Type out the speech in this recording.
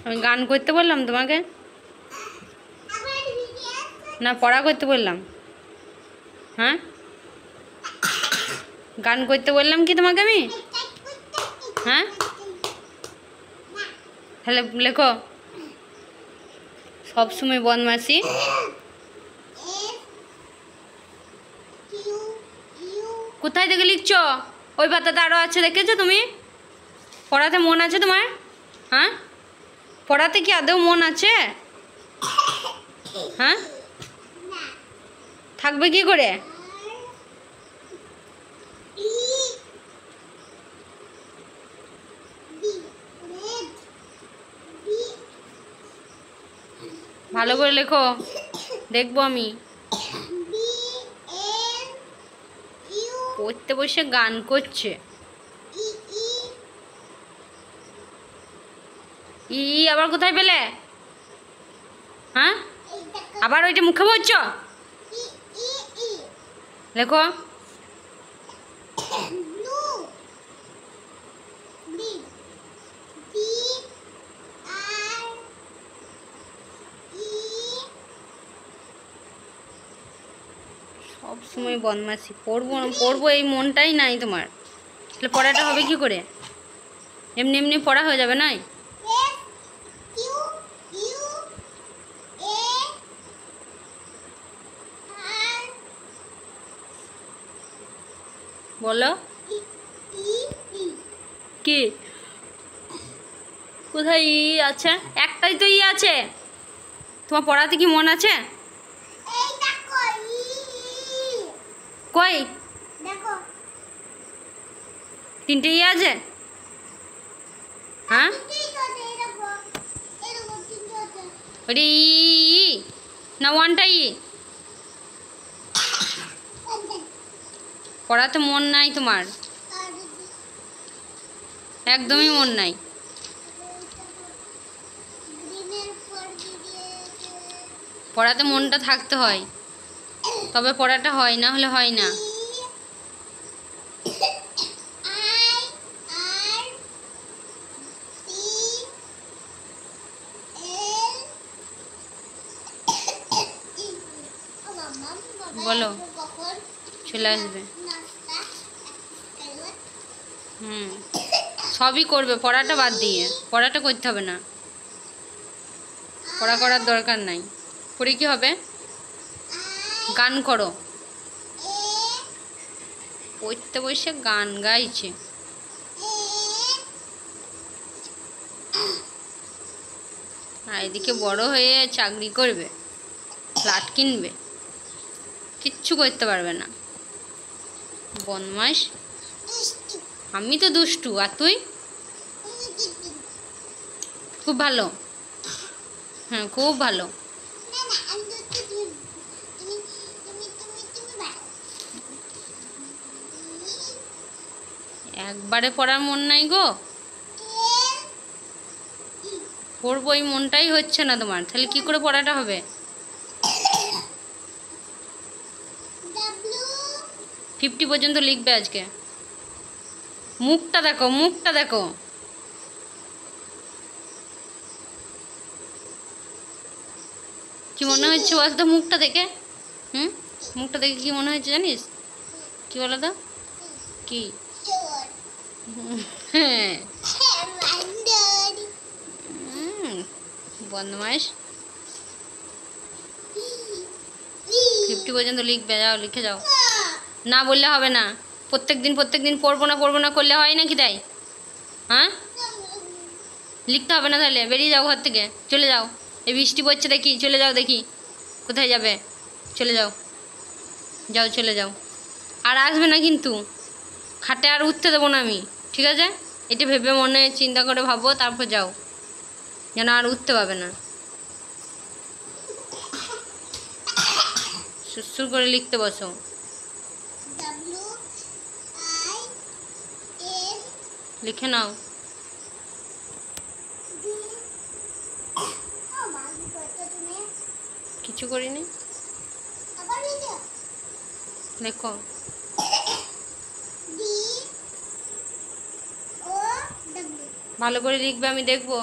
আমি গান করতে বললাম তোমাকে? না পড়া করতে বললাম? হ্যাঁ, গান করতে বললাম কি তোমাকে আমি? হ্যাঁ, তাহলে লেখো। সবসময় বদমাশি। কোথায় থেকে লিখছো? ওই পাতাতে আরও আছে, দেখেছো তুমি? পড়াতে মন আছে তোমার? হ্যাঁ, পড়াতে কি আদৌ মন আছে? হ্যাঁ, থাকবে কি করে? ভালো করে লেখো, দেখবো আমি। পড়তে বসে গান করছে। ই আবার কোথায় পেলে? হ্যাঁ, আবার ওইটা মুখে বলছ? লেখো। সব সময় বদমাশি। পড়বো না পড়বো এই মনটাই নাই তোমার, তাহলে পড়াটা হবে কি করে? এমনি এমনি পড়া হয়ে যাবে নাই? বলো কি? কোথায় ই আছে? একটাই তো ই আছে। তোমার পড়াতে কি মন আছে? কই তিনটে ই আছে? হ্যাঁ, ওটা ই না ওয়ানটা ই? পড়াতে মন নাই তোমার, একদমই মন নাই। পড়াতে মনটা থাকতে হয়, তবে পড়াটা হয়, না হলে হয় না। বলো, চলে আসবে। সবই করবে, পড়াটা বাদ দিয়ে। পড়াটা করতে হবে না, পড়া করার দরকার নাই। পড়ে কি হবে? গান করো। পড়তে বসে গান গাইছে। আর এদিকে বড় হয়ে চাকরি করবে, ফ্ল্যাট কিনবে, কিচ্ছু করতে পারবে না। বদমাইশ। আমি তো দুষ্টু, আর তুই? খুব ভালো। হ্যাঁ, খুব ভালো। একবারে পড়ার মন নাই গো। পড়বো এই মনটাই হচ্ছে না তোমার, তাহলে কি করে পড়াটা হবে? 50 পর্যন্ত লিখবে আজকে। মুখটা দেখো, মুখটা দেখো। কি মনে হচ্ছে বল তো মুখটা দেখে? মুখটা দেখে কি মনে হচ্ছে জানিস? কি বলো তো? কি? হ্যাঁ, বদমাইশ। 50 পর্যন্ত লিখবে, যাও লিখে যাও। না বললে হবে না। প্রত্যেক দিন পড়বো না করলে হয় নাকি তাই? হ্যাঁ, লিখতে হবে না তাহলে বেরিয়ে যাও ঘর থেকে, চলে যাও। এই বৃষ্টি পড়ছে দেখি, চলে যাও দেখি। কোথায় যাবে? চলে যাও, যাও চলে যাও। আর আসবে না কিন্তু, খাটে আর উঠতে দেবো না আমি, ঠিক আছে? এটা ভেবে মনে চিন্তা করে ভাবো, তারপর যাও, যেন আর উঠতে পাবে না। সুর করে লিখতে বসো। লিখে নাও। কিছু করিনি, লেখো। ভালো করে লিখবে, আমি দেখবো।